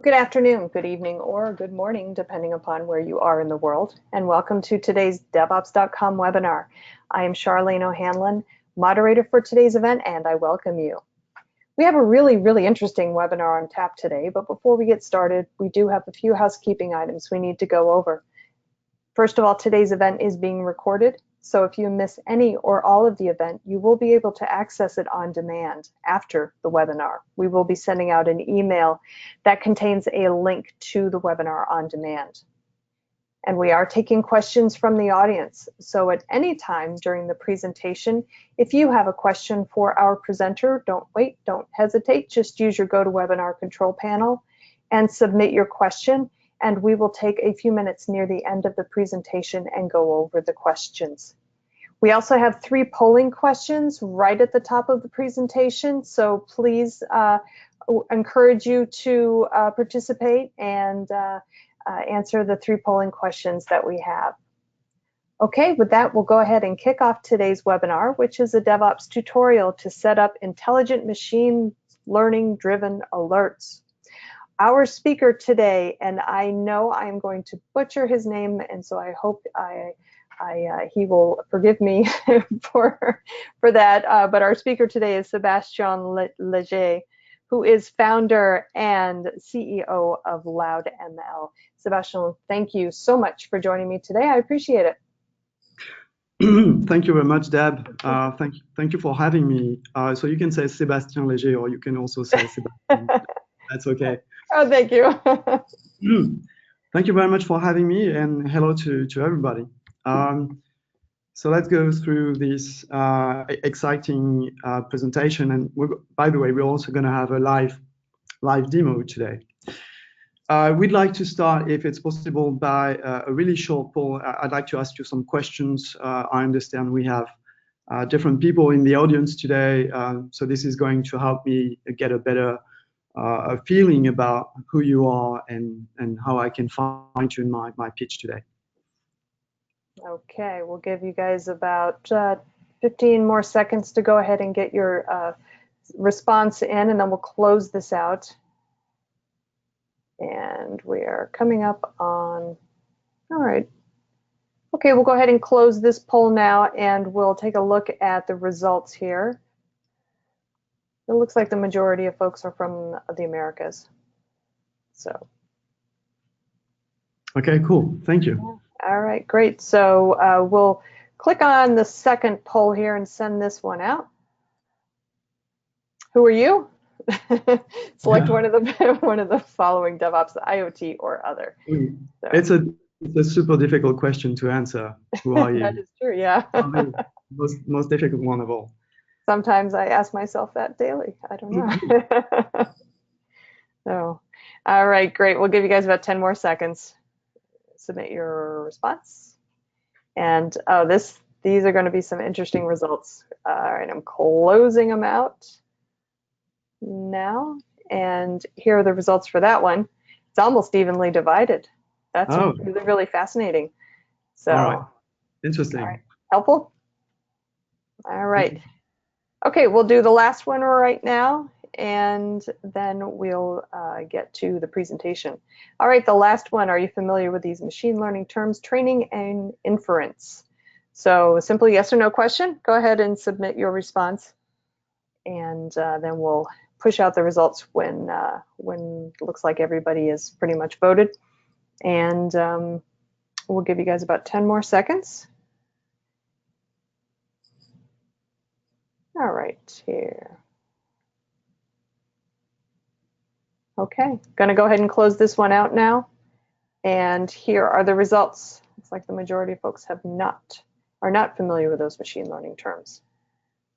Good afternoon, good evening, or good morning, depending upon where you are in the world, and welcome to today's DevOps.com webinar. I am Charlene O'Hanlon, moderator for today's event, and I welcome you. We have a really interesting webinar on tap today, but before we get started, we do have a few housekeeping items we need to go over. First of all, today's event is being recorded, so if you miss any or all of the event, you will be able to access it on demand after the webinar. We will be sending out an email that contains a link to the webinar on demand. And we are taking questions from the audience. So at any time during the presentation, if you have a question for our presenter, don't wait, don't hesitate, just use your GoToWebinar control panel and submit your question. And we will take a few minutes near the end of the presentation and go over the questions. We also have 3 polling questions right at the top of the presentation, so please encourage you to participate and answer the 3 polling questions that we have. Okay, with that, we'll go ahead and kick off today's webinar, which is a DevOps tutorial to set up intelligent machine learning-driven alerts. Our speaker today, and I know I'm going to butcher his name, and so I hope he will forgive me for that, but our speaker today is Sébastien Léger, who is founder and CEO of LoudML. Sébastien, thank you so much for joining me today. I appreciate it. Thank you very much, Deb. Thank you for having me. So you can say Sébastien Léger, or you can also say Sébastien. That's okay. Oh, thank you. Thank you very much for having me, and hello to everybody. So let's go through this exciting presentation. And by the way, we're also going to have a live demo today. We'd like to start, if it's possible, by a really short poll. I'd like to ask you some questions. I understand we have different people in the audience today, so this is going to help me get a better feeling about who you are and how I can fine-tune my pitch today. Okay, we'll give you guys about 15 more seconds to go ahead and get your response in, and then we'll close this out. And we are coming up on, all right. Okay, we'll go ahead and close this poll now, and we'll take a look at the results here. It looks like the majority of folks are from the Americas. So. Okay, cool. Thank you. All right, great. So we'll click on the second poll here and send this one out. Who are you? Select one of the following: DevOps, IoT, or other. So. It's a super difficult question to answer. Who are you? That is true. Yeah. most difficult one of all. Sometimes I ask myself that daily. I don't know. So, all right, great. We'll give you guys about 10 more seconds. Submit your response. And these are going to be some interesting results. All right, I'm closing them out now. And here are the results for that one. It's almost evenly divided. That's really fascinating. So, all right. Interesting. All right. Helpful? All right. Okay, we'll do the last one right now, and then we'll get to the presentation. All right, the last one. Are you familiar with these machine learning terms, training and inference? So a simple yes or no question. Go ahead and submit your response, and then we'll push out the results when it looks like everybody is pretty much voted. And we'll give you guys about 10 more seconds. All right, here. Okay, gonna go ahead and close this one out now. And here are the results. It's like the majority of folks are not familiar with those machine learning terms.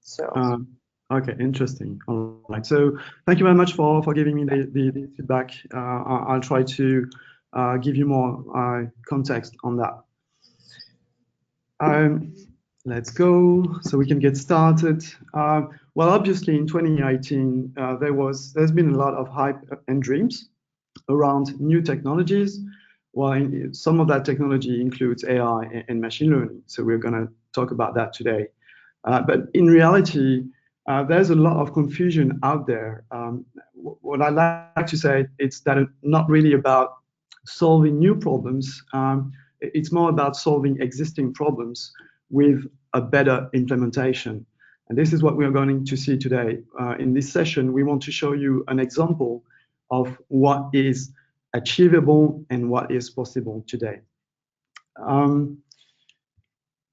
So. Okay, interesting. All right. So thank you very much for giving me the feedback. I'll try to give you more context on that. Let's go so we can get started. Well, obviously in 2018, there's been a lot of hype and dreams around new technologies. Well, some of that technology includes AI and machine learning. So we're going to talk about that today. But in reality, there's a lot of confusion out there. what I like to say, it's that it's not really about solving new problems. It's more about solving existing problems with a better implementation. And this is what we are going to see today. In this session, we want to show you an example of what is achievable and what is possible today.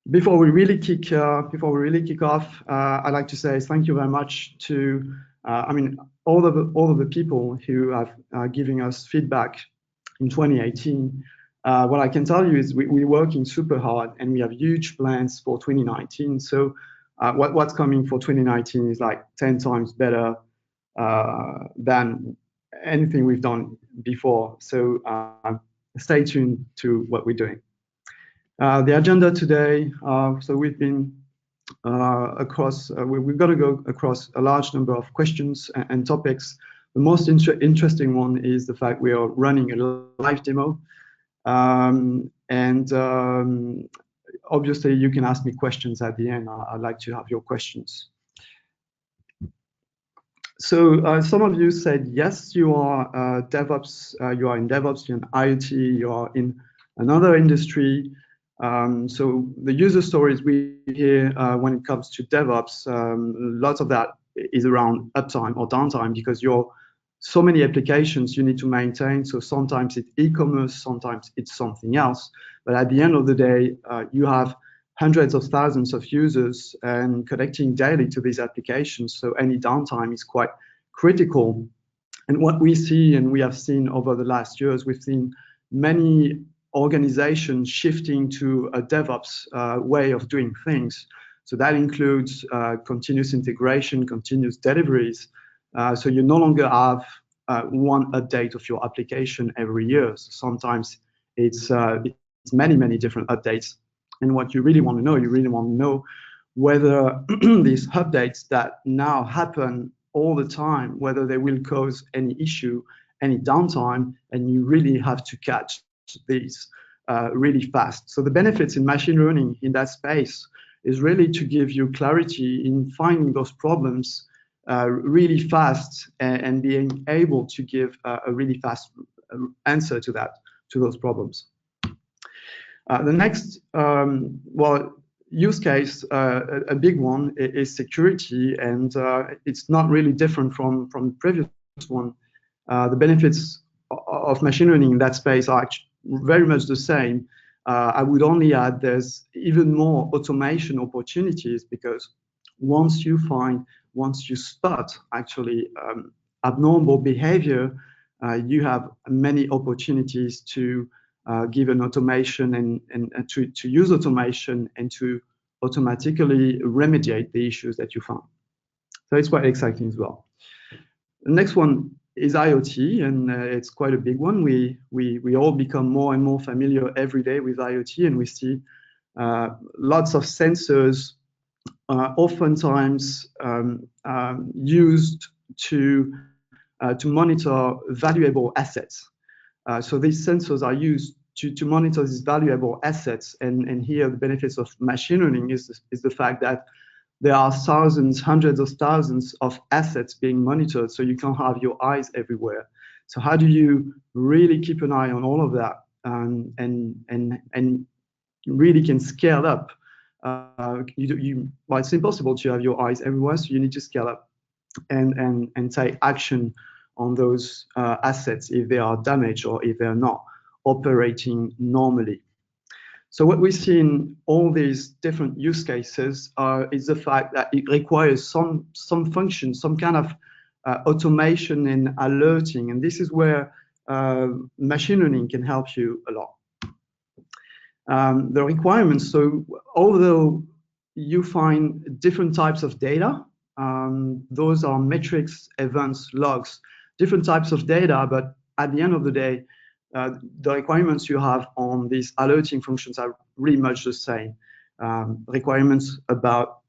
Before we really kick off, I'd like to say thank you very much to, all of the people who have given us feedback in 2018. What I can tell you is we're working super hard and we have huge plans for 2019. So what's coming for 2019 is like 10 times better than anything we've done before. So stay tuned to what we're doing. The agenda today, so we've been we're going to go across a large number of questions and topics. The most interesting one is the fact we are running a live demo. Obviously, you can ask me questions at the end. I'd like to have your questions. So some of you said, yes, you are DevOps, you are in DevOps, you're in IoT, you are in another industry. So the user stories we hear when it comes to DevOps, lots of that is around uptime or downtime because you're so many applications you need to maintain. So sometimes it's e-commerce, sometimes it's something else. But at the end of the day, you have hundreds of thousands of users and connecting daily to these applications. So any downtime is quite critical. And what we see, and we have seen over the last years, we've seen many organizations shifting to a DevOps way of doing things. So that includes continuous integration, continuous deliveries. So you no longer have one update of your application every year. So sometimes it's many, many different updates. And what you really want to know whether these updates that now happen all the time, whether they will cause any issue, any downtime, and you really have to catch these really fast. So the benefits in machine learning in that space is really to give you clarity in finding those problems really fast and being able to give a really fast answer to those problems. The next, use case, a big one is security, and it's not really different from the previous one. The benefits of machine learning in that space are actually very much the same. I would only add there's even more automation opportunities because once you spot actually abnormal behavior, you have many opportunities to give an automation and to use automation and to automatically remediate the issues that you found. So it's quite exciting as well. The next one is IoT, and it's quite a big one. We all become more and more familiar every day with IoT, and we see lots of sensors oftentimes used to monitor valuable assets. So these sensors are used to monitor these valuable assets, and here the benefits of machine learning is the fact that there are thousands, hundreds of thousands of assets being monitored, so you can't have your eyes everywhere. So how do you really keep an eye on all of that and really can scale up? Well, it's impossible to have your eyes everywhere, so you need to scale up and take action on those assets if they are damaged or if they're not operating normally. So what we see in all these different use cases is the fact that it requires some function, some kind of automation and alerting, and this is where machine learning can help you a lot. The requirements, so although you find different types of data, those are metrics, events, logs, different types of data, but at the end of the day, the requirements you have on these alerting functions are really much the same. Requirements about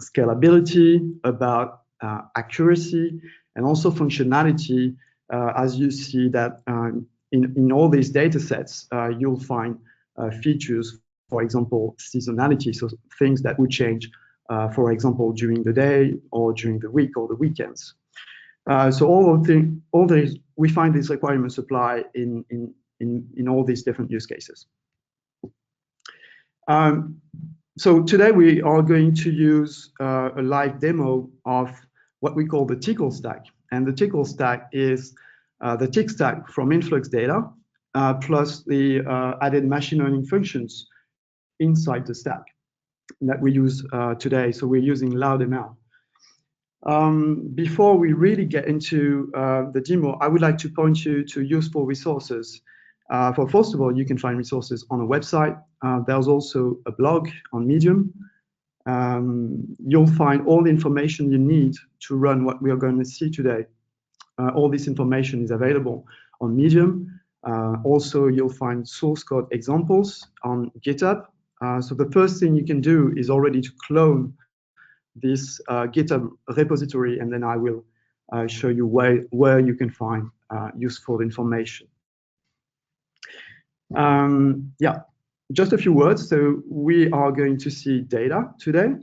scalability, about accuracy, and also functionality, as you see that in all these data sets, you'll find features, for example, seasonality, so things that would change, for example, during the day or during the week or the weekends. So we find these requirements apply in all these different use cases. So today we are going to use a live demo of what we call the Tickle stack. And the Tickle stack is the tick stack from influx data plus the added machine learning functions inside the stack that we use today. So we're using LoudML. Before we really get into the demo, I would like to point you to useful resources. First of all, you can find resources on a website. There's also a blog on Medium. You'll find all the information you need to run what we are going to see today. All this information is available on Medium. Also, you'll find source code examples on GitHub. So the first thing you can do is already to clone this GitHub repository, and then I will show you where you can find useful information. Yeah, just a few words. So we are going to see data today.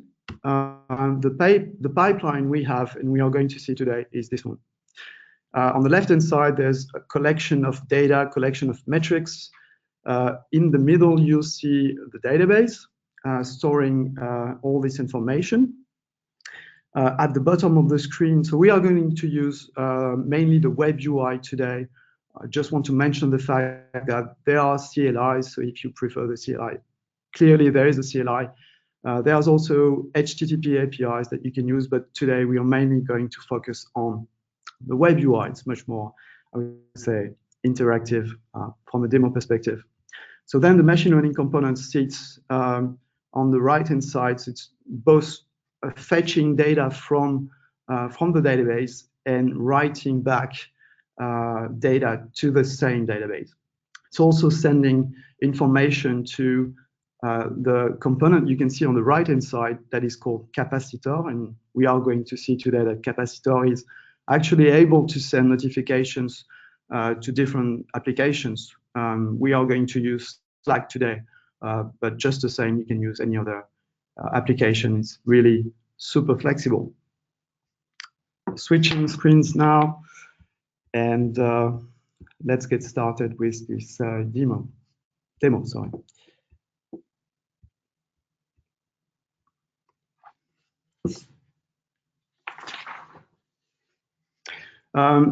The pipeline we have and we are going to see today is this one. On the left-hand side, there's a collection of data, collection of metrics. In the middle, you'll see the database storing all this information. At the bottom of the screen, so we are going to use mainly the web UI today. I just want to mention the fact that there are CLIs, so if you prefer the CLI, clearly there is a CLI. There's also HTTP APIs that you can use, but today we are mainly going to focus on the web UI. It's much more, I would say, interactive from a demo perspective. So then the machine learning component sits on the right-hand side. So it's both fetching data from the database and writing back data to the same database. It's also sending information to the component you can see on the right-hand side that is called capacitor, and we are going to see today that capacitor is actually able to send notifications to different applications. We are going to use Slack today, but just the same, you can use any other application. It's really super flexible. Switching screens now, and let's get started with this demo. Sorry.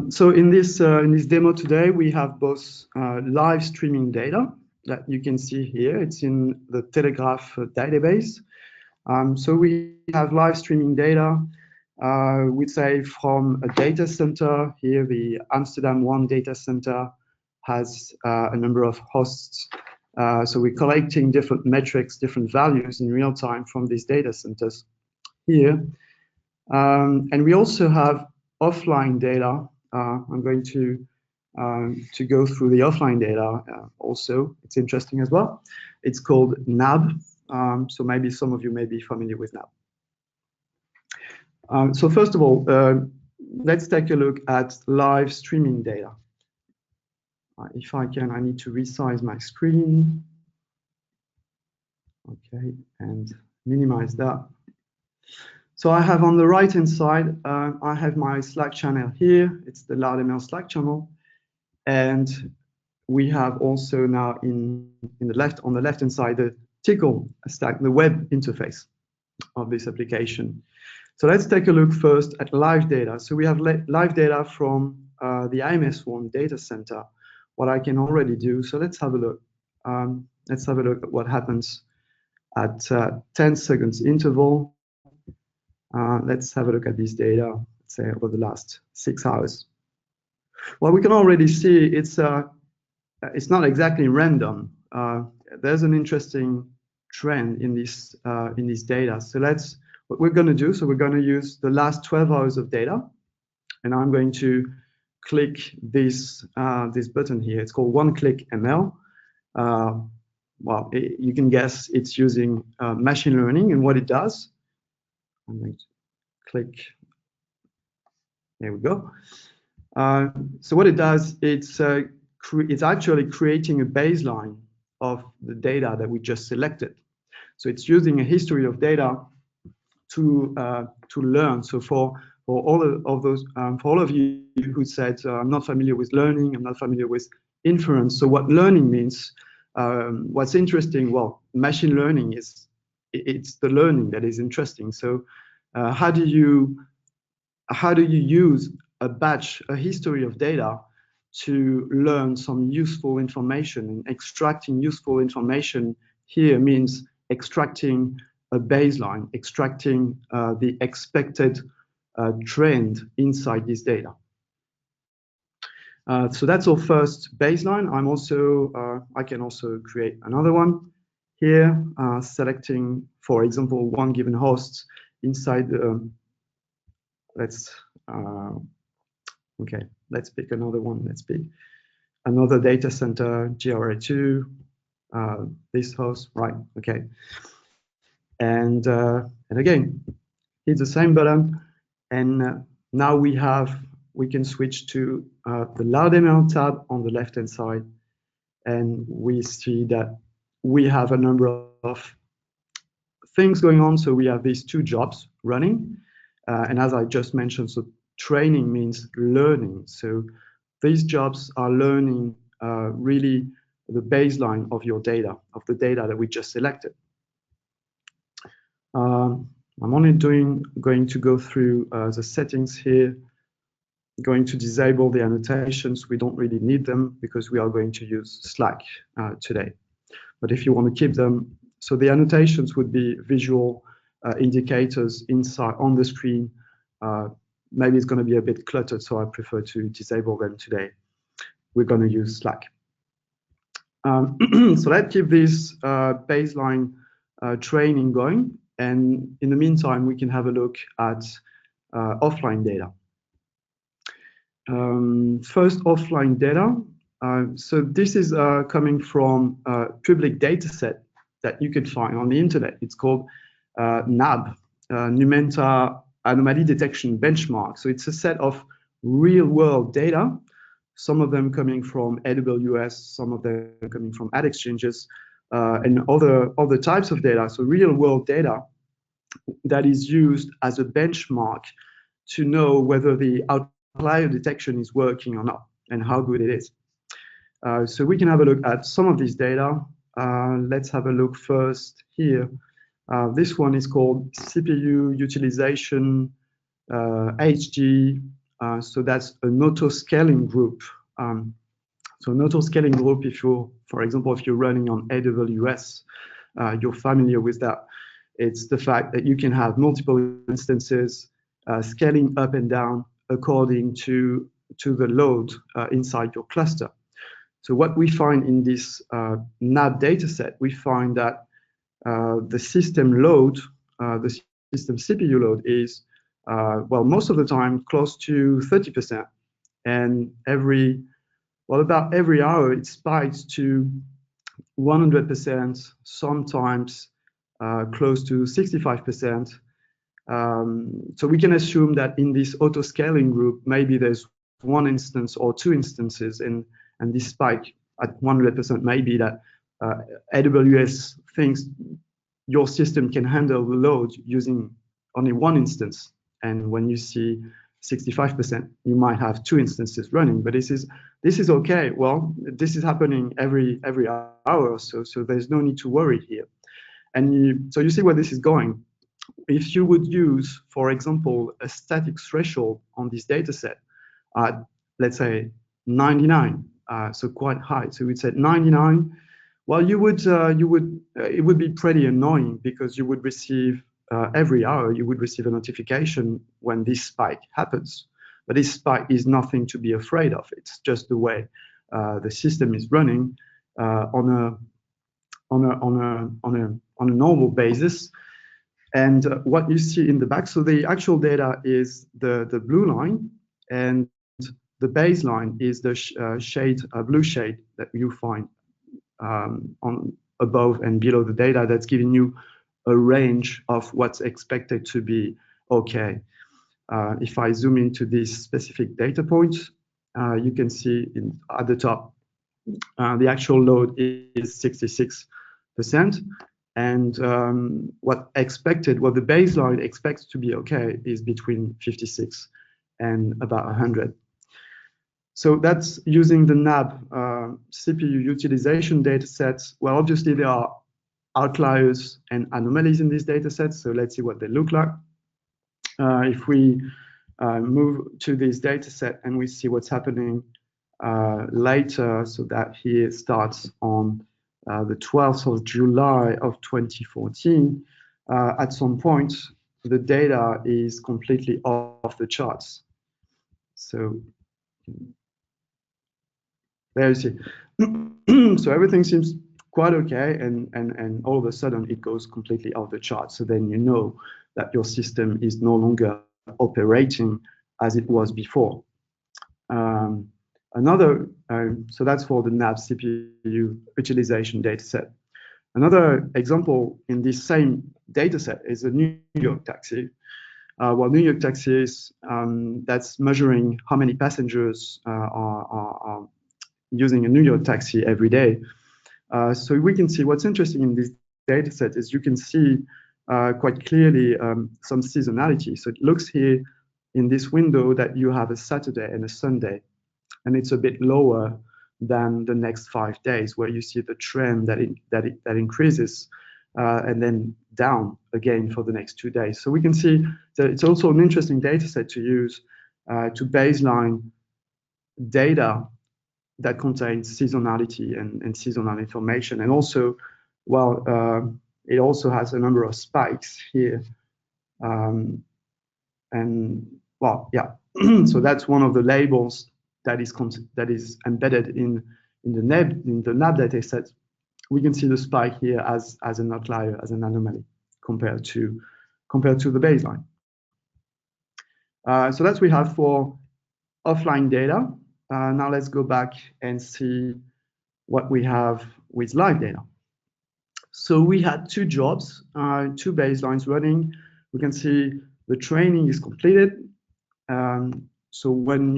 So in this demo today, we have both live streaming data that you can see here. It's in the Telegraph database. So we have live streaming data, we'd say from a data center. Here, the Amsterdam 1 data center has a number of hosts. So we're collecting different metrics, different values in real time from these data centers here. And we also have offline data. I'm going to go through the offline data also. It's interesting as well. It's called NAB. So maybe some of you may be familiar with NAB. So first of all, let's take a look at live streaming data. If I can, I need to resize my screen. Okay, and minimize that. So I have on the right-hand side, I have my Slack channel here. It's the LoudML Slack channel. And we have also now on the left-hand side, the Tickle stack, the web interface of this application. So let's take a look first at live data. So we have live data from the IMS1 data center, what I can already do. So let's have a look. Let's have a look at what happens at 10 seconds interval. Let's have a look at this data, let's say over the last 6 hours. Well, we can already see it's not exactly random. There's an interesting trend in this data. So what we're going to do. So we're going to use the last 12 hours of data, and I'm going to click this button here. It's called one-click ML. Well, you can guess it's using machine learning, and what it does. I'm going to click. There we go. So what it does, it's actually creating a baseline of the data that we just selected. So it's using a history of data to learn. So for for all of you who said, I'm not familiar with learning, I'm not familiar with inference. So what learning means, what's interesting, well, machine learning it's the learning that is interesting. So how do you use a history of data to learn some useful information? And extracting useful information here means extracting a baseline, extracting the expected trend inside this data. So that's our first baseline. I can also create another one here, selecting, for example, one given host inside the, okay, let's pick another one. Let's pick another data center, GRA2, this host, right? Okay. And again, hit the same button, and now we can switch to the LoudML tab on the left-hand side, and we see that we have a number of things going on. So we have these two jobs running, and as I just mentioned, so training means learning. So these jobs are learning really the baseline of your data, of the data that we just selected. I'm only going to go through the settings here, going to disable the annotations. We don't really need them because we are going to use Slack today. But if you want to keep them, so the annotations would be visual indicators inside on the screen. Maybe it's going to be a bit cluttered, so I prefer to disable them today. We're going to use Slack. So let's keep this baseline training going. And in the meantime, we can have a look at offline data. First, offline data. So this is coming from a public data set that you can find on the internet. It's called NAB, Numenta Anomaly Detection Benchmark. So it's a set of real-world data, some of them coming from AWS, some of them coming from ad exchanges, and other types of data. So real-world data that is used as a benchmark to know whether the outlier detection is working or not and how good it is. So we can have a look at some of these data. Let's have a look first here. This one is called CPU utilization HG. So that's an auto-scaling group. So an auto-scaling group, for example, if you're running on AWS, you're familiar with that. It's the fact that you can have multiple instances scaling up and down according to the load inside your cluster. So what we find in this NAB dataset, we find that the system load, the system CPU load is, well, most of the time close to 30%. And about every hour, it spikes to 100%, sometimes close to 65%. So we can assume that in this auto-scaling group, maybe there's one instance or two instances, and this spike at 100% may be that AWS thinks your system can handle the load using only one instance. And when you see 65%, you might have two instances running, but this is okay. Well, this is happening every hour or so there's no need to worry here. And so you see where this is going. If you would use, for example, a static threshold on this data set at, let's say, 99, so quite high. So we'd say 99. Well, it would be pretty annoying because you would receive every hour you would receive a notification when this spike happens. But this spike is nothing to be afraid of. It's just the way the system is running on a normal basis. And what you see in the back, so the actual data is the blue line, and the baseline is the blue shade that you find on above and below the data. That's giving you a range of what's expected to be okay. If I zoom into this specific data point, you can see at the top, the actual load is 66%. And what the baseline expects to be okay is between 56 and about 100. So that's using the NAB CPU utilization data sets. Well, obviously there are outliers and anomalies in these data sets. So let's see what they look like. If we move to this data set and we see what's happening later, so that here starts on the 12th of July of 2014, at some point, the data is completely off the charts. So there you see. So everything seems quite okay, and all of a sudden it goes completely off the charts. So then you know that your system is no longer operating as it was before. So that's for the NAB CPU utilization dataset. Another example in this same dataset is a New York taxi. Well, New York taxi is that's measuring how many passengers are using a New York taxi every day. So we can see what's interesting in this dataset is you can see quite clearly some seasonality. So it looks here in this window that you have a Saturday and a Sunday, and it's a bit lower than the next 5 days, where you see the trend that increases and then down again for the next 2 days. So we can see that it's also an interesting data set to use to baseline data that contains seasonality and seasonal information. And also, well, it also has a number of spikes here. And well, yeah, so that's one of the labels that is embedded in the NAB data set. We can see the spike here as an outlier, as an anomaly compared to the baseline. So that's we have for offline data. Now let's go back and see what we have with live data. So we had 2 jobs, 2 baselines running. We can see the training is completed. So when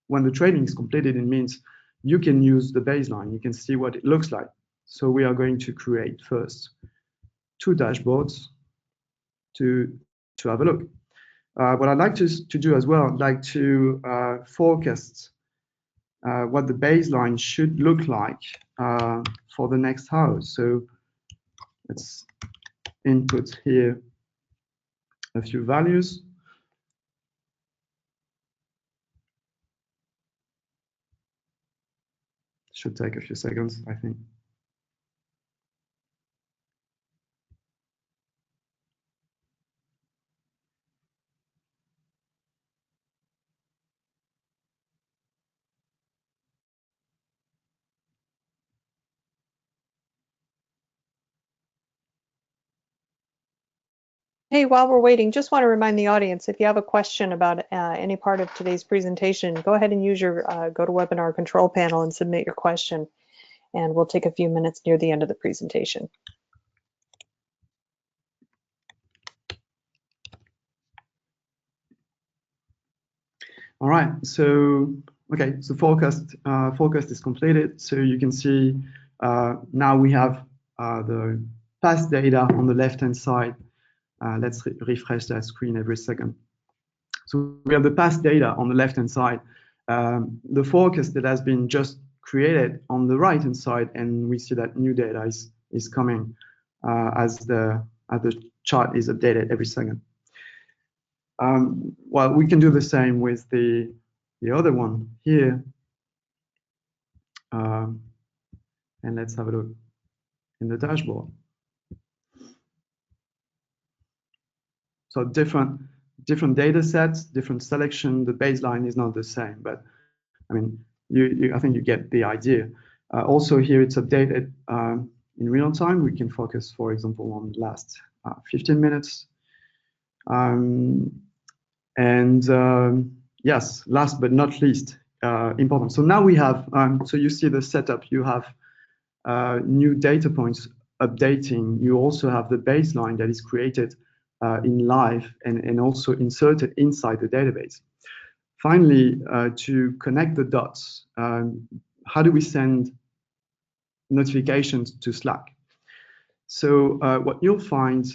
the training is completed, it means you can use the baseline. You can see what it looks like. So we are going to create first 2 dashboards to have a look. What I'd like to do as well, I'd like to forecast what the baseline should look like for the next hours. So let's input here a few values. Should take a few seconds, I think. Hey, while we're waiting, just want to remind the audience, if you have a question about any part of today's presentation, go ahead and use your GoToWebinar control panel and submit your question, and we'll take a few minutes near the end of the presentation. All right, so okay, so forecast is completed. So you can see now we have the past data on the left-hand side. Let's refresh that screen every second. So we have the past data on the left-hand side, the forecast that has been just created on the right-hand side, and we see that new data is coming as the chart is updated every second. Well, we can do the same with the other one here, and let's have a look in the dashboard. So different data sets, different selection. The baseline is not the same, but I mean, I think you get the idea. Also here it's updated in real time. We can focus, for example, on the last 15 minutes. Yes, last but not least, important. So now we have, so you see the setup, you have new data points updating. You also have the baseline that is created in live and also inserted inside the database. Finally, to connect the dots, how do we send notifications to Slack? So what you'll find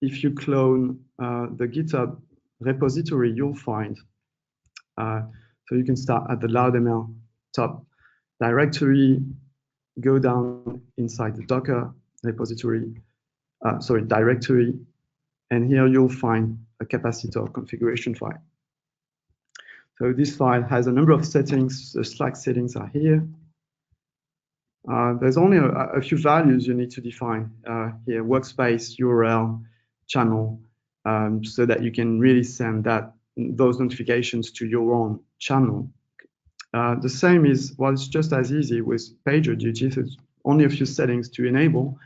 if you clone the GitHub repository, you'll find, so you can start at the loudml top directory, go down inside the Docker repository, directory, and here you'll find a capacitor configuration file. So this file has a number of settings. The Slack settings are here. There's only a few values you need to define here: workspace, URL, channel, so that you can really send those notifications to your own channel. The same is, well, it's just as easy with PagerDuty. So it's only a few settings to enable,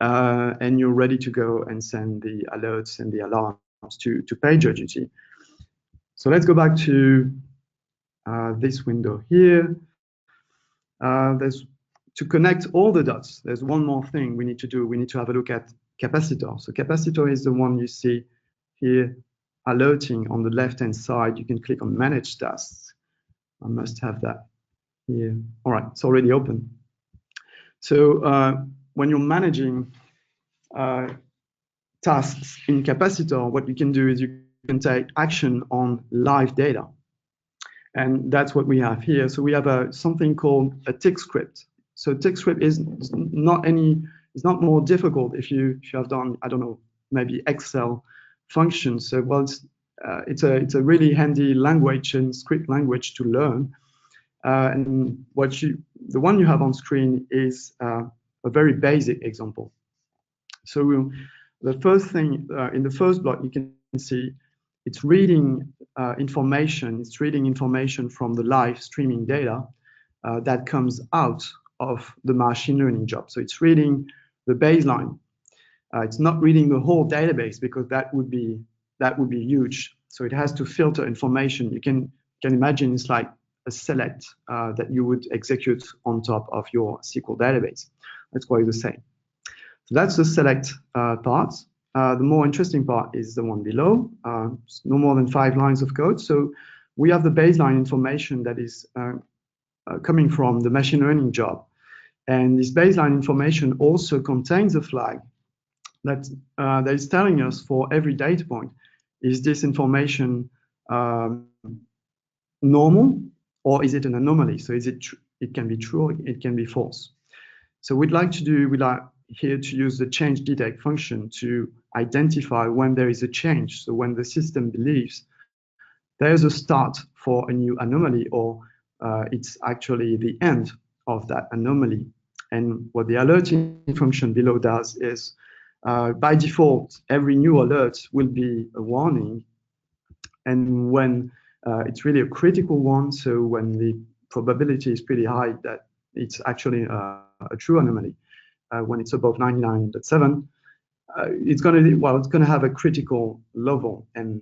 and you're ready to go and send the alerts and the alarms to PagerDuty. So let's go back to this window here. To connect all the dots, there's one more thing we need to do. We need to have a look at capacitor. So capacitor is the one you see here, alerting on the left-hand side. You can click on Manage Tasks. I must have that here. All right, it's already open. So when you're managing tasks in capacitor, what you can do is you can take action on live data. And that's what we have here. So we have something called a tick script. So tick script is it's not more difficult if you have done, I don't know, maybe Excel functions. So well, it's a really handy language and script language to learn. And the one you have on screen is a very basic example. So the first thing in the first block, you can see it's reading information. It's reading information from the live streaming data that comes out of the machine learning job. So it's reading the baseline. It's not reading the whole database because that would be huge. So it has to filter information. You can imagine it's like a select that you would execute on top of your SQL database. That's quite the same. So that's the select part. The more interesting part is the one below. It's no more than 5 lines of code. So we have the baseline information that is coming from the machine learning job. And this baseline information also contains a flag that is telling us for every data point, is this information normal or is it an anomaly? So it can be true or it can be false. So we'd like here to use the change detect function to identify when there is a change. So when the system believes there's a start for a new anomaly or it's actually the end of that anomaly. And what the alerting function below does is by default, every new alert will be a warning. And when it's really a critical one, so when the probability is pretty high that it's actually a true anomaly, when it's above 99.7, it's going to have a critical level, and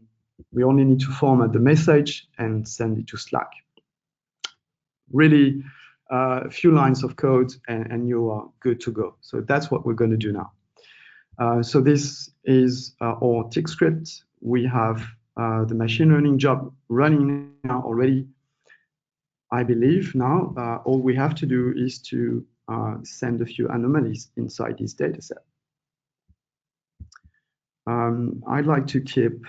we only need to format the message and send it to Slack. Really, a few lines of code, and you are good to go. So that's what we're going to do now. So this is our tick script. We have the machine learning job running now already. I believe now all we have to do is to send a few anomalies inside this data set. I'd like to keep,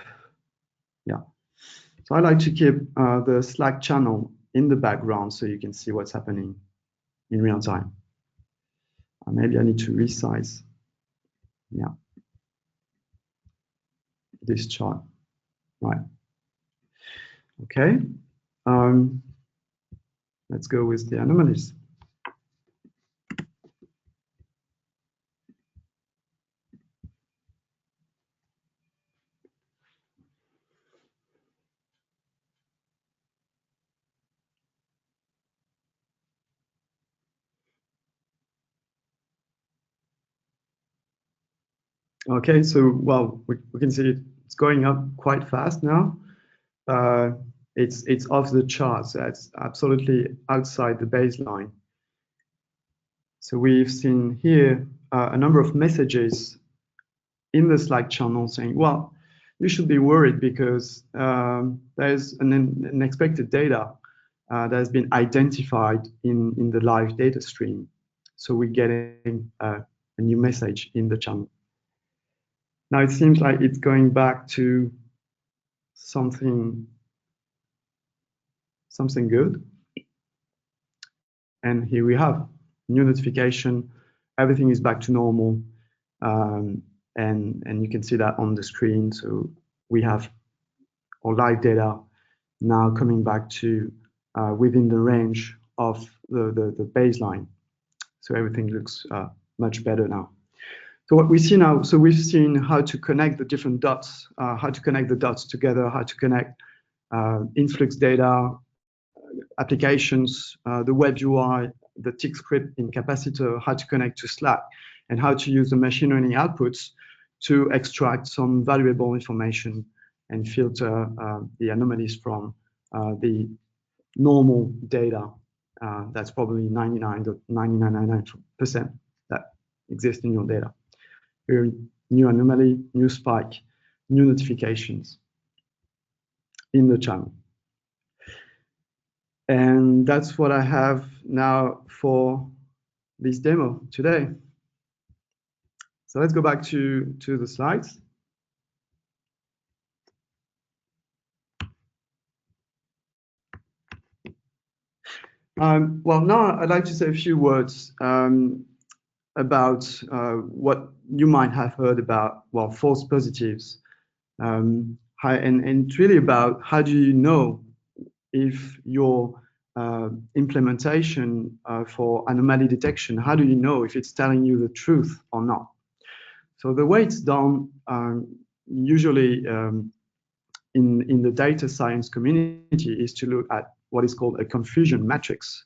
So I like to keep the Slack channel in the background so you can see what's happening in real time. Maybe I need to resize, this chart, right? Okay, let's go with the anomalies. Okay, so well, we can see it's going up quite fast now. It's off the charts. So it's absolutely outside the baseline. So we've seen here a number of messages in the Slack channel saying, well, you should be worried because there's an unexpected data that has been identified in the live data stream. So we're getting a new message in the channel. Now it seems like it's going back to something good. And here we have new notification. Everything is back to normal. And you can see that on the screen. So we have our live data now coming back to within the range of the baseline. So everything looks much better now. So what we see now, so we've seen how to connect the different dots, how to connect the dots together, how to connect influx data, applications, the web UI, the tick script in Capacitor, how to connect to Slack, and how to use the machine learning outputs to extract some valuable information and filter the anomalies from the normal data. That's probably 99.9999% that exists in your data. Here, new anomaly, new spike, new notifications in the channel. And that's what I have now for this demo today. So let's go back to the slides. Well, now I'd like to say a few words about what you might have heard about, well, false positives. And it's really about how do you know if your implementation for anomaly detection, how do you know if it's telling you the truth or not? So the way it's done, usually in the data science community, is to look at what is called a confusion matrix.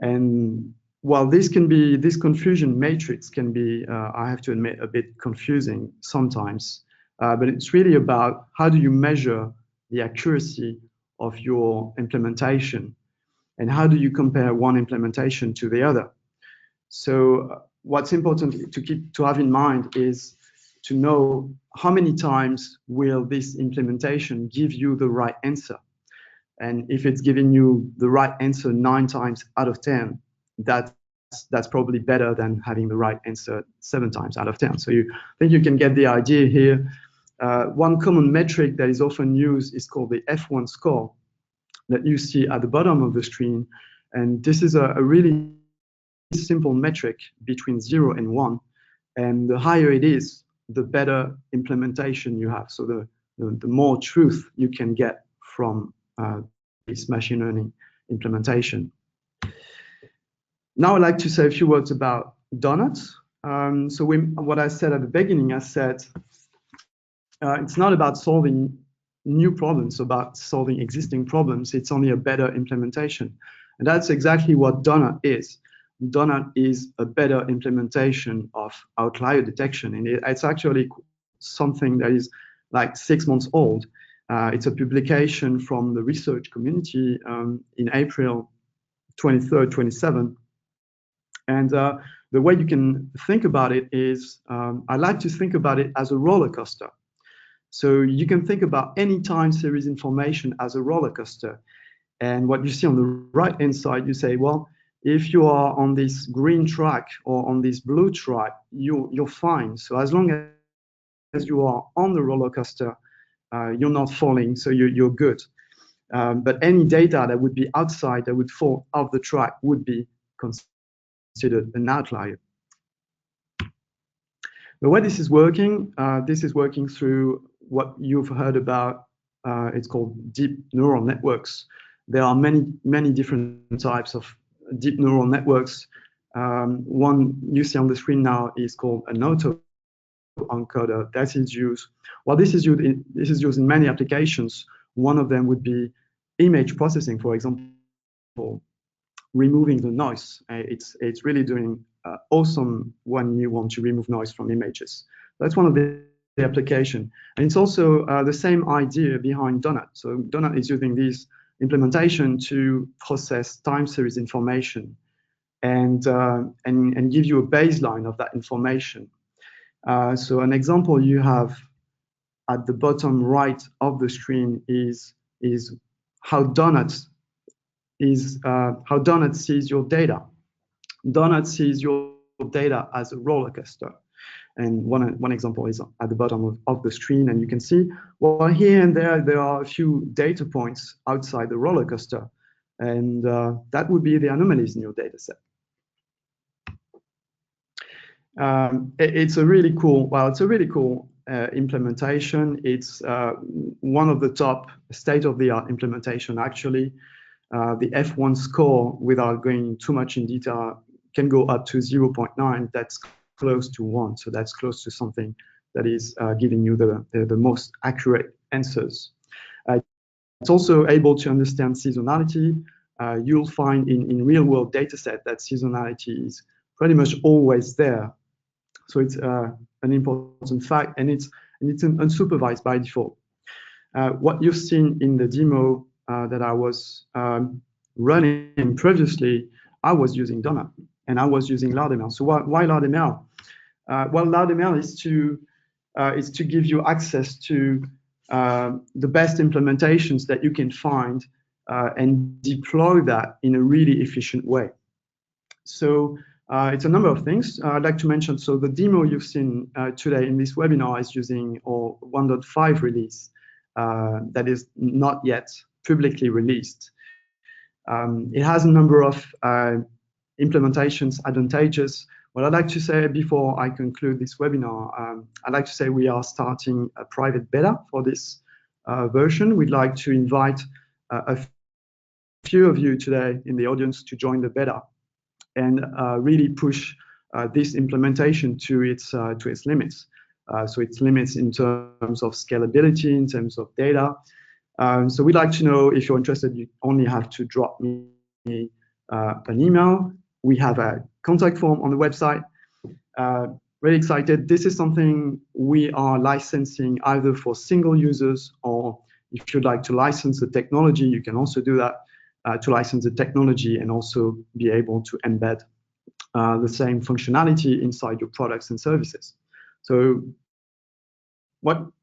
And while this confusion matrix can be, I have to admit, a bit confusing sometimes, but it's really about how do you measure the accuracy of your implementation and how do you compare one implementation to the other. So what's important to have in mind is to know how many times will this implementation give you the right answer. And if it's giving you the right answer 9 times out of 10, that's probably better than having the right answer 7 times out of 10. So I think you can get the idea here. One common metric that is often used is called the F1 score that you see at the bottom of the screen. And this is a really simple metric between 0 and 1. And the higher it is, the better implementation you have. So the more truth you can get from this machine learning implementation. Now I'd like to say a few words about donuts. What I said at the beginning, I said it's not about solving new problems, about solving existing problems. It's only a better implementation. And that's exactly what donut is. Donut is a better implementation of outlier detection. And it's actually something that is like 6 months old. It's a publication from the research community in April 23rd, 27. And the way you can think about it is, I like to think about it as a roller coaster. So you can think about any time series information as a roller coaster. And what you see on the right-hand side, you say, well, if you are on this green track or on this blue track, you're fine. So as long as you are on the roller coaster, you're not falling, so you're good. But any data that would be outside, that would fall off the track, would be considered an outlier. The way this is working through what you've heard about. It's called deep neural networks. There are many different types of deep neural networks. One you see on the screen now is called an autoencoder. That is used. Well, this is used in many applications. One of them would be image processing, for example, removing the noise. It's really doing awesome when you want to remove noise from images. That's one of the application. And it's also the same idea behind Donut. So Donut is using this implementation to process time series information and give you a baseline of that information. So an example you have at the bottom right of the screen is how Donut sees your data. Donut sees your data as a roller coaster. And one example is at the bottom of the screen, and you can see, well, here and there are a few data points outside the roller coaster, and that would be the anomalies in your data set. It's a really cool implementation. It's one of the top state-of-the-art implementation, actually. The F1 score, without going too much in detail, can go up to 0.9. That's close to 1. So that's close to something that is giving you the most accurate answers. It's also able to understand seasonality. You'll find in real-world data set that seasonality is pretty much always there. So it's an important fact, and it's unsupervised by default. What you've seen in the demo that I was running previously, I was using Donut, and I was using LoudML. So why LoudML? Well, LoudML is to give you access to the best implementations that you can find and deploy that in a really efficient way. So it's a number of things I'd like to mention. So the demo you've seen today in this webinar is using our 1.5 release that is not yet publicly released. It has a number of implementations, advantages. What I'd like to say before I conclude this webinar, I'd like to say we are starting a private beta for this version. We'd like to invite a few of you today in the audience to join the beta and really push this implementation to its limits. So its limits in terms of scalability, in terms of data. So we'd like to know if you're interested. You only have to drop me an email. We have a contact form on the website. Really excited. This is something we are licensing either for single users, or if you'd like to license the technology, you can also do that. To license the technology and also be able to embed the same functionality inside your products and services. So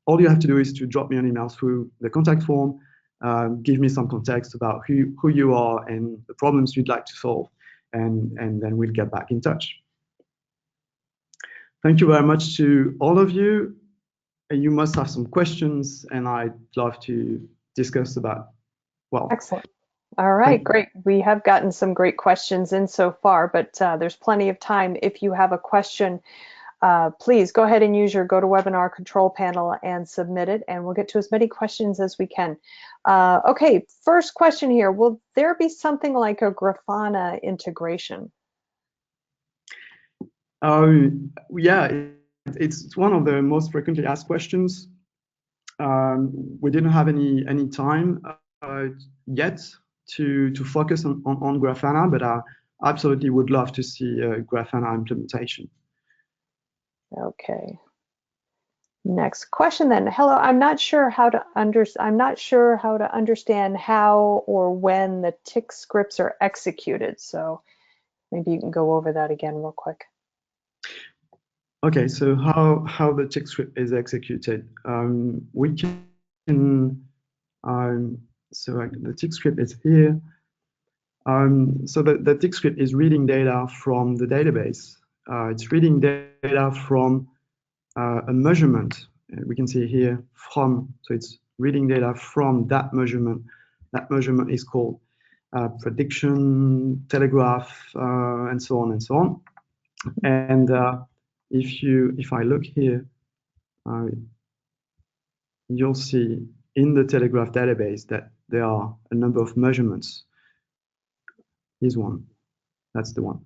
all you have to do is to drop me an email through the contact form, give me some context about who you are and the problems you'd like to solve, and then we'll get back in touch. Thank you very much to all of you. And you must have some questions, and I'd love to discuss about, well. Excellent. All right, great. We have gotten some great questions in so far, but there's plenty of time. If you have a question, please go ahead and use your GoToWebinar control panel and submit it, and we'll get to as many questions as we can. Okay, first question here. Will there be something like a Grafana integration? Yeah, it's one of the most frequently asked questions. We didn't have any time yet to focus on Grafana, but I absolutely would love to see a Grafana implementation. Okay. Next question then. Hello, I'm not sure how to understand how or when the tick scripts are executed. So maybe you can go over that again real quick. Okay, so how the tick script is executed. We can so the tick script is here. So the tick script is reading data from the database. It's reading data from a measurement. We can see here from, so it's reading data from that measurement. That measurement is called prediction, telegraph, and so on and so on. And if I look here, you'll see in the telegraph database that there are a number of measurements. Here's one. That's the one.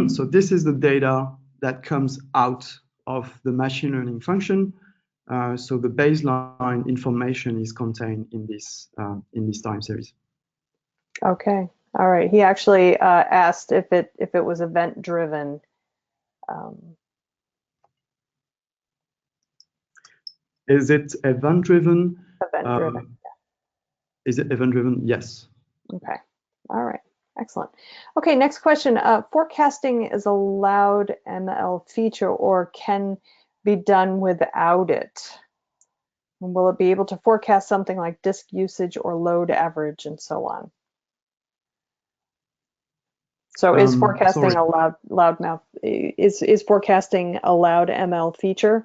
So this is the data that comes out of the machine learning function. So the baseline information is contained in this time series. Okay. All right. He actually asked if it was event driven. Is it event driven? Event driven. Is it event driven? Yes. Okay. All right. Excellent. Okay. Next question. Forecasting is a loud ML feature, or can be done without it? And will it be able to forecast something like disk usage or load average and so on? So is forecasting Sorry. a loudmouth, is forecasting a loud ML feature?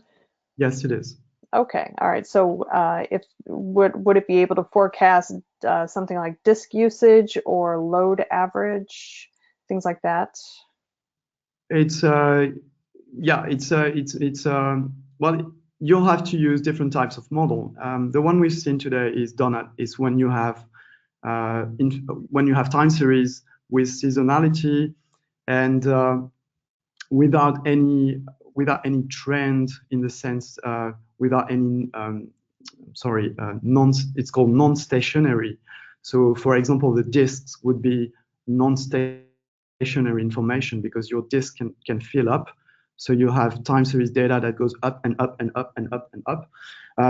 Yes, it is. Okay, all right. So if would it be able to forecast something like disk usage or load average, things like that? It's yeah, well, you'll have to use different types of model. The one we've seen today is donut. Is when you have time series with seasonality and without any trend, in the sense without any it's called non-stationary. So for example, the disks would be non-stationary information because your disk can fill up. So you have time series data that goes up and up and up and up and up.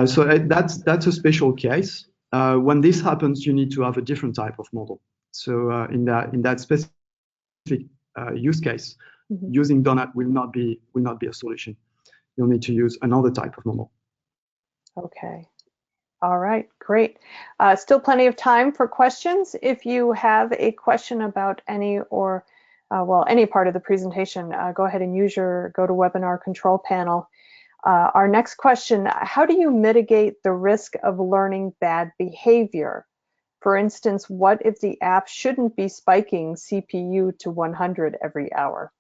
So that's a special case. When this happens, you need to have a different type of model. So in that specific use case, Mhm. using donut will not be a solution. You'll need to use another type of model. Okay. All right, great. Still plenty of time for questions. If you have a question about any or, well, any part of the presentation, go ahead and use your GoToWebinar control panel. Our next question, how do you mitigate the risk of learning bad behavior? For instance, what if the app shouldn't be spiking CPU to 100 every hour?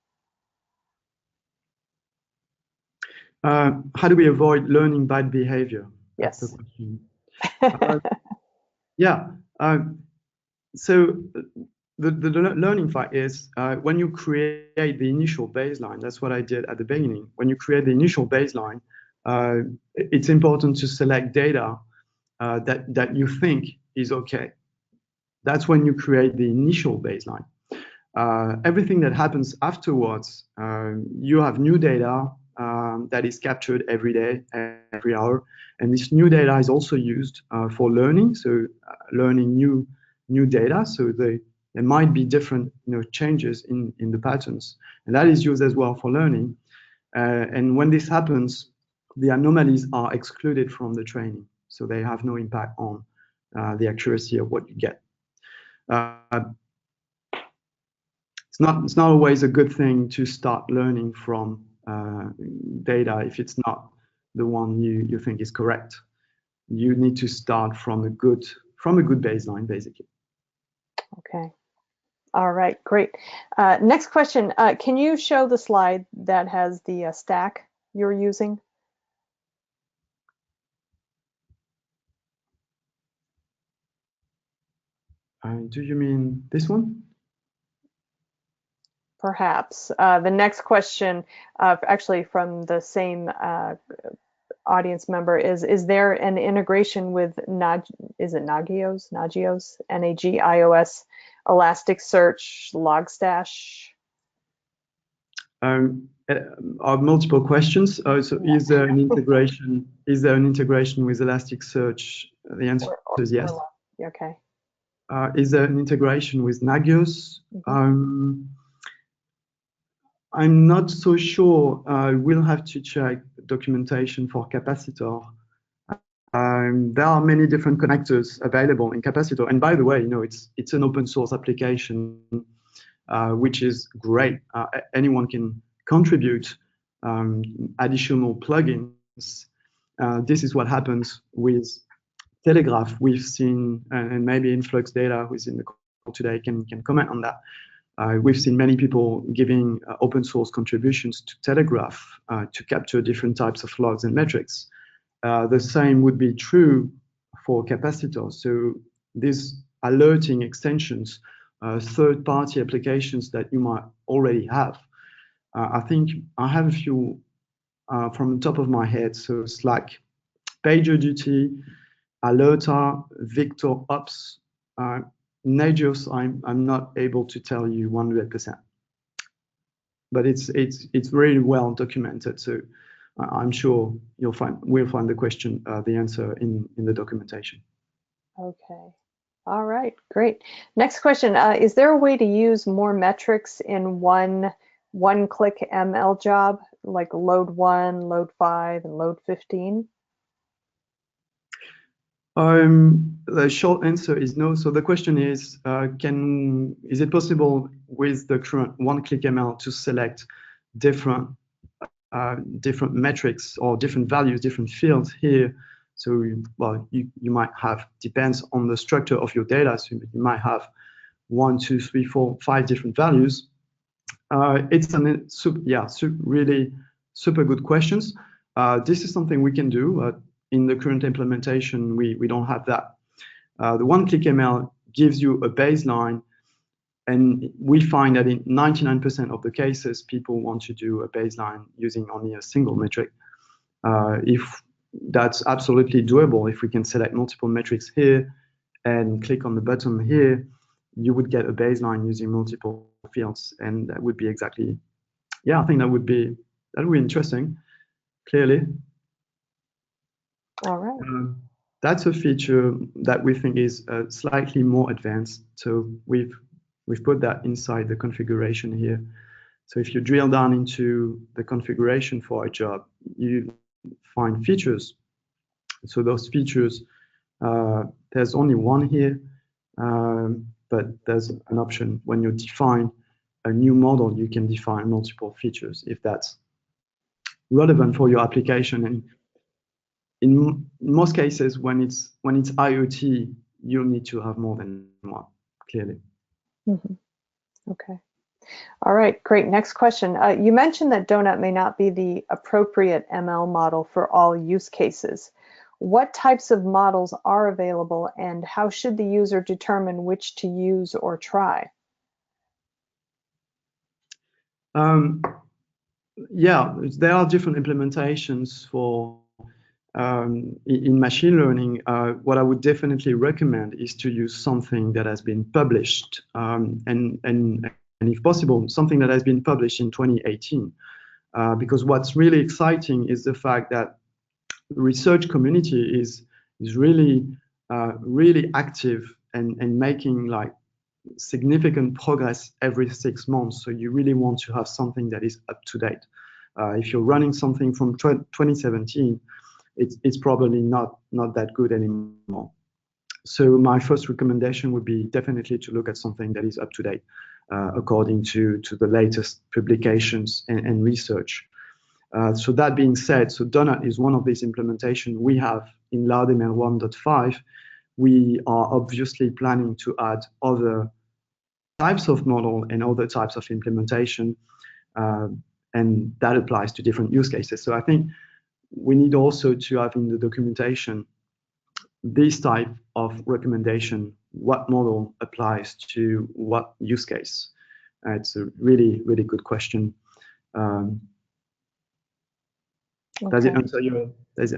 How do we avoid learning bad behavior? That's the Yes. question. Yeah. So the learning fact is when you create the initial baseline, that's what I did at the beginning. When you create the initial baseline, it's important to select data that you think is okay. That's when you create the initial baseline. Everything that happens afterwards, you have new data that is captured every day, every hour, and this new data is also used for learning. So learning new data. So there might be different changes in the patterns, and that is used as well for learning. And when this happens, the anomalies are excluded from the training, so they have no impact on the accuracy of what you get. It's not always a good thing to start learning from data if it's not the one you think is correct. You need to start from a good baseline, basically. Okay. All right, great. Next question. Can you show the slide that has the stack you're using? Do you mean this one? Perhaps. The next question, actually from the same audience member, is there an integration with Nagios, Nagios, Elasticsearch, Logstash? Are multiple questions. So Yeah. is there an integration? Is there an integration with Elasticsearch? The answer is yes. Okay. Is there an integration with Nagios? Mm-hmm. I'm not so sure. We'll have to check documentation for Capacitor. There are many different connectors available in Capacitor, and by the way, it's an open source application, which is great. Anyone can contribute additional plugins. This is what happens with Telegraph. We've seen, and maybe Influx Data, who's in the call today, can comment on that. We've seen many people giving open source contributions to Telegraph to capture different types of logs and metrics. The same would be true for Capacitor. So these alerting extensions, third-party applications that you might already have. I think I have a few from the top of my head. So Slack, PagerDuty, Alerta, VictorOps, Nagios. I'm not able to tell you 100%, but it's very well documented. So I'm sure we'll find the answer in the documentation. Okay. All right, great. Next question. Is there a way to use more metrics in one-click ML job, like load 1, load 5, and load 15? The short answer is no. So the question is, is it possible with the current one-click ML to select different different metrics or different values, different fields here? So, well, you might have, depends on the structure of your data. So you might have 1, 2, 3, 4, 5 different values. It's really super good questions. This is something we can do. In the current implementation, we don't have that. The one-click ML gives you a baseline, and we find that in 99% of the cases, people want to do a baseline using only a single metric. If that's absolutely doable, if we can select multiple metrics here and click on the button here, you would get a baseline using multiple fields, and that would be exactly, I think that would be interesting, clearly. All right. That's a feature that we think is slightly more advanced. So we've put that inside the configuration here. So if you drill down into the configuration for a job, you find features. So those features, there's only one here, but there's an option when you define a new model, you can define multiple features if that's relevant for your application. And in most cases, when it's IoT, you'll need to have more than one, clearly. Mm-hmm. Okay. All right, great. Next question. You mentioned that Donut may not be the appropriate ML model for all use cases. What types of models are available, and how should the user determine which to use or try? Yeah, there are different implementations for in machine learning. What I would definitely recommend is to use something that has been published, and if possible, something that has been published in 2018. Because what's really exciting is the fact that the research community is really really active and making like significant progress every 6 months. So you really want to have something that is up to date. If you're running something from 2017, it's probably not that good anymore. So my first recommendation would be definitely to look at something that is up to date, according to the latest publications and research. So that being said, so Donut is one of these implementations we have in LoudML 1.5. We are obviously planning to add other types of model and other types of implementation, and that applies to different use cases. So I think we need also to have in the documentation this type of recommendation, what model applies to what use case. It's a really, really good question. Okay. Does it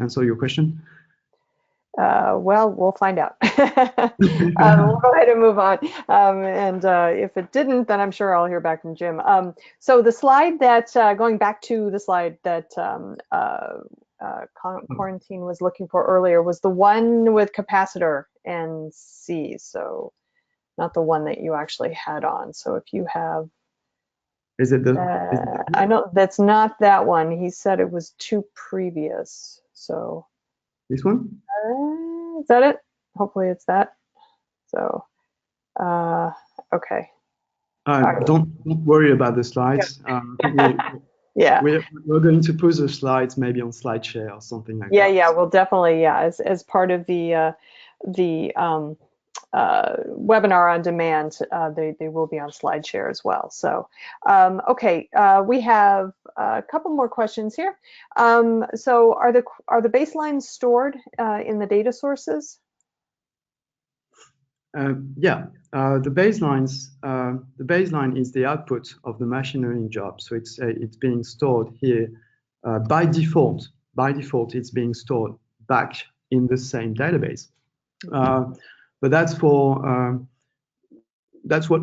answer your question? Well, we'll find out. We'll go ahead and move on. If it didn't, then I'm sure I'll hear back from Jim. So the slide that, going back to the slide that Quarantine was looking for earlier, was the one with capacitor and C. So not the one that you actually had on. So if you have, is it I know that's not that one. He said it was 2 previous. So this one? is that it? Hopefully it's that. So, okay. Don't worry about the slides. Yeah. We're going to put the slides maybe on SlideShare or something like that. Yeah, we'll definitely, as part of the webinar on demand, they will be on SlideShare as well. So, okay, we have a couple more questions here. So, are the baselines stored in the data sources? Yeah, the baseline is the output of the machine learning job. So it's being stored here by default. By default, it's being stored back in the same database. But that's what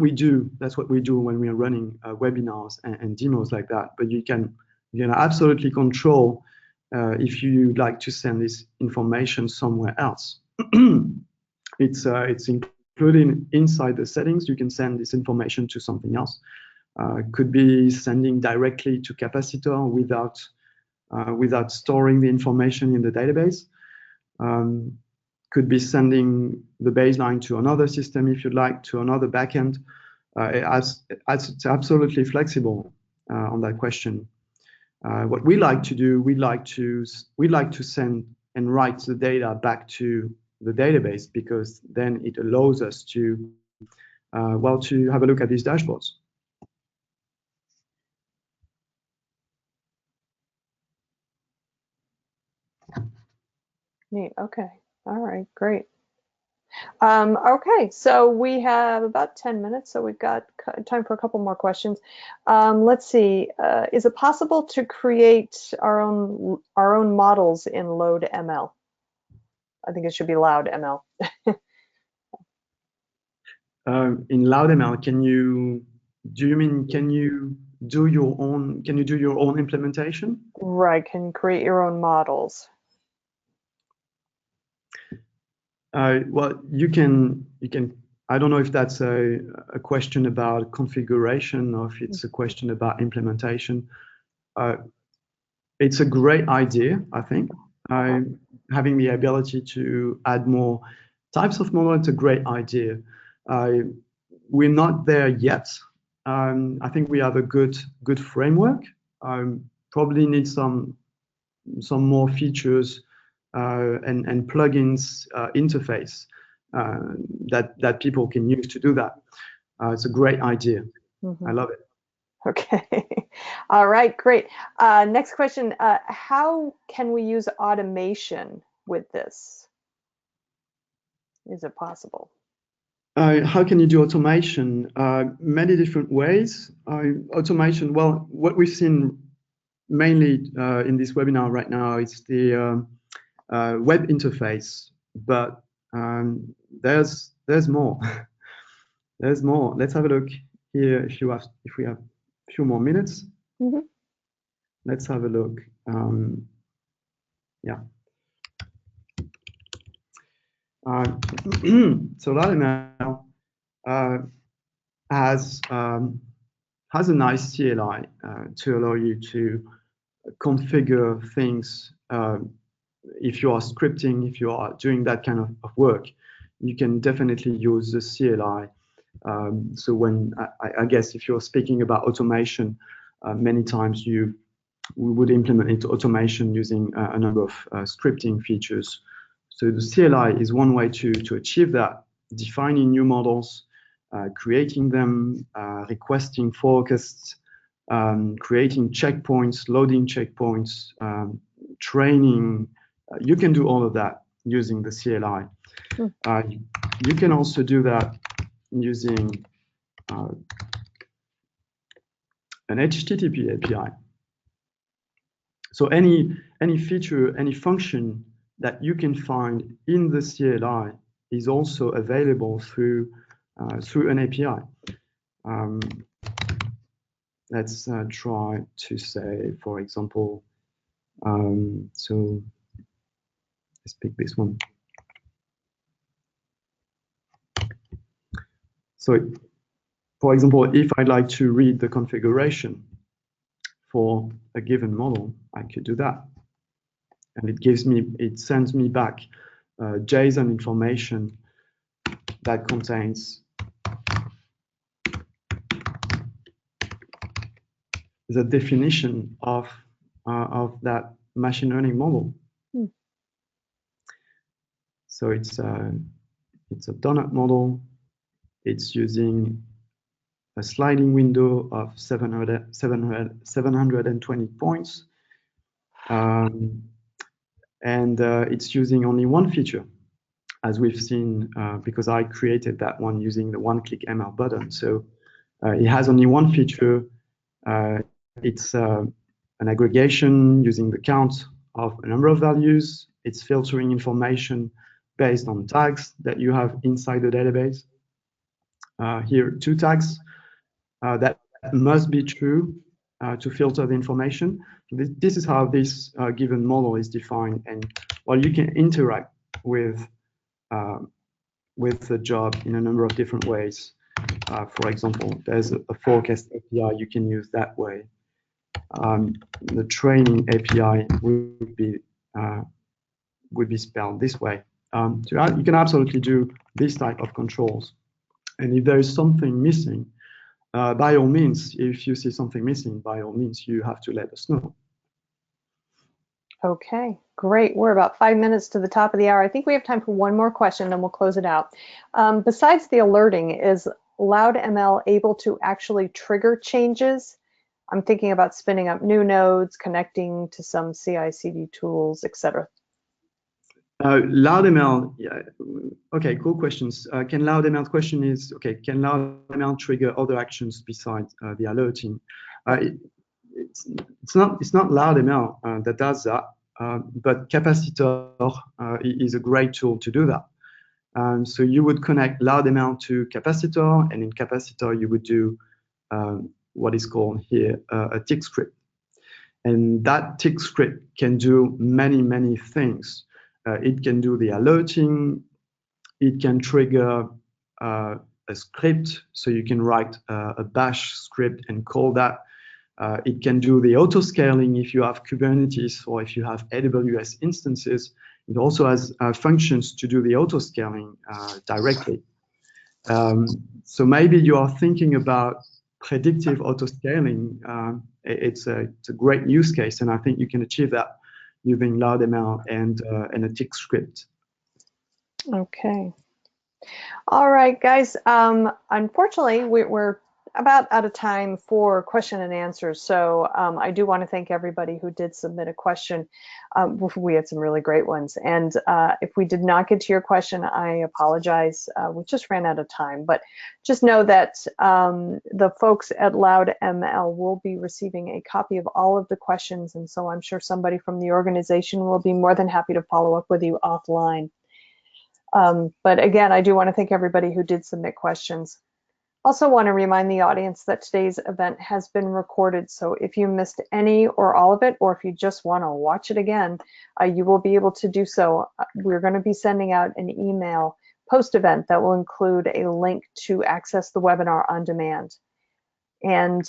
we do. That's what we do when we are running webinars and demos like that. But you can absolutely control if you like to send this information somewhere else. It's including inside the settings. You can send this information to something else. Could be sending directly to capacitor without storing the information in the database. could be sending the baseline to another system if you'd like, to another backend. It's absolutely flexible on that question. What we like to do, we like to send and write the data back to the database, because then it allows us to to have a look at these dashboards. Neat. Okay. All right. Great. Okay, so we have about 10 minutes, so we've got time for a couple more questions. Let's see. Is it possible to create our own models in Load ML? I think it should be Loud ML. In LoudML, can you do your own implementation? Right. Can you create your own models? Well, you can. I don't know if that's a question about configuration or if it's a question about implementation. It's a great idea, I think. Having the ability to add more types of model, it's a great idea. We're not there yet. I think we have a good framework. Probably need some more features and plugins interface that people can use to do that. It's a great idea. I love it. Okay. All right, great. Next question. How can we use automation with this? Is it possible? How can you do automation? Many different ways. Automation, well, what we've seen mainly in this webinar right now is the web interface, but there's more. There's more. Let's have a look here. If we have a few more minutes, let's have a look. Yeah. So LoudML has a nice CLI to allow you to configure things. If you are scripting, if you are doing that kind of work, you can definitely use the CLI. So when I guess if you're speaking about automation, many times we would implement automation using a number of scripting features. So the CLI is one way to achieve that, defining new models, creating them, requesting forecasts, creating checkpoints, loading checkpoints, training. You can do all of that using the CLI. You can also do that using an HTTP API. So any feature, any function that you can find in the CLI is also available through an API. Let's try to say, for example, so let's pick this one. So, for example, if I'd like to read the configuration for a given model, I could do that. And it sends me back JSON information that contains the definition of that machine learning model. So it's a donut model. It's using a sliding window of 720 points. And it's using only one feature, as we've seen, because I created that one using the one-click ML button. So it has only one feature. It's an aggregation using the count of a number of values. It's filtering information based on tags that you have inside the database. Here, 2 tags that must be true to filter the information. This is how this given model is defined, and while you can interact with the job in a number of different ways. For example, there's a forecast API you can use that way. The training API would be spelled this way. You can absolutely do this type of controls. And if there is something missing, by all means, if you see something missing, by all means, you have to let us know. Okay, great. We're about 5 minutes to the top of the hour. I think we have time for one more question, then we'll close it out. Besides the alerting, is LoudML able to actually trigger changes? I'm thinking about spinning up new nodes, connecting to some CI/CD tools, etc. LoudML, yeah, okay, cool questions. Can LoudML, question is, okay, can LoudML trigger other actions besides the alerting? It's not LoudML that does that, but Capacitor is a great tool to do that. So you would connect LoudML to Capacitor, and in Capacitor you would do what is called here a tick script. And that tick script can do many things. It can do the alerting, it can trigger a script, so you can write a bash script and call that. It can do the auto-scaling if you have Kubernetes or if you have AWS instances. It also has functions to do the auto-scaling directly. So maybe you are thinking about predictive auto-scaling. It's a great use case, and I think you can achieve that using LoudML and a tick script. Okay. All right, guys. Unfortunately, we're about out of time for question and answers. So I do want to thank everybody who did submit a question. We had some really great ones. And if we did not get to your question, I apologize. We just ran out of time. But just know that the folks at LoudML will be receiving a copy of all of the questions. And so I'm sure somebody from the organization will be more than happy to follow up with you offline. But again, I do want to thank everybody who did submit questions. Also want to remind the audience that today's event has been recorded, so if you missed any or all of it, or if you just want to watch it again, you will be able to do so. We're going to be sending out an email post-event that will include a link to access the webinar on demand. And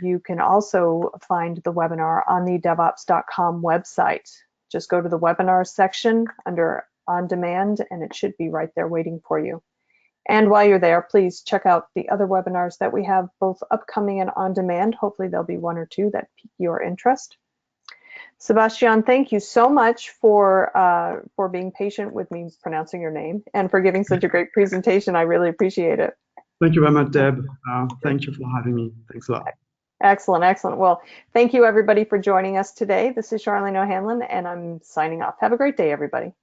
you can also find the webinar on the DevOps.com website. Just go to the webinar section under on demand, and it should be right there waiting for you. And while you're there, please check out the other webinars that we have, both upcoming and on demand. Hopefully there'll be one or two that pique your interest. Sebastian, thank you so much for being patient with me pronouncing your name and for giving such a great presentation. I really appreciate it. Thank you very much, Deb. Thank you for having me. Thanks a lot. Excellent, excellent. Well, thank you everybody for joining us today. This is Charlene O'Hanlon, and I'm signing off. Have a great day, everybody.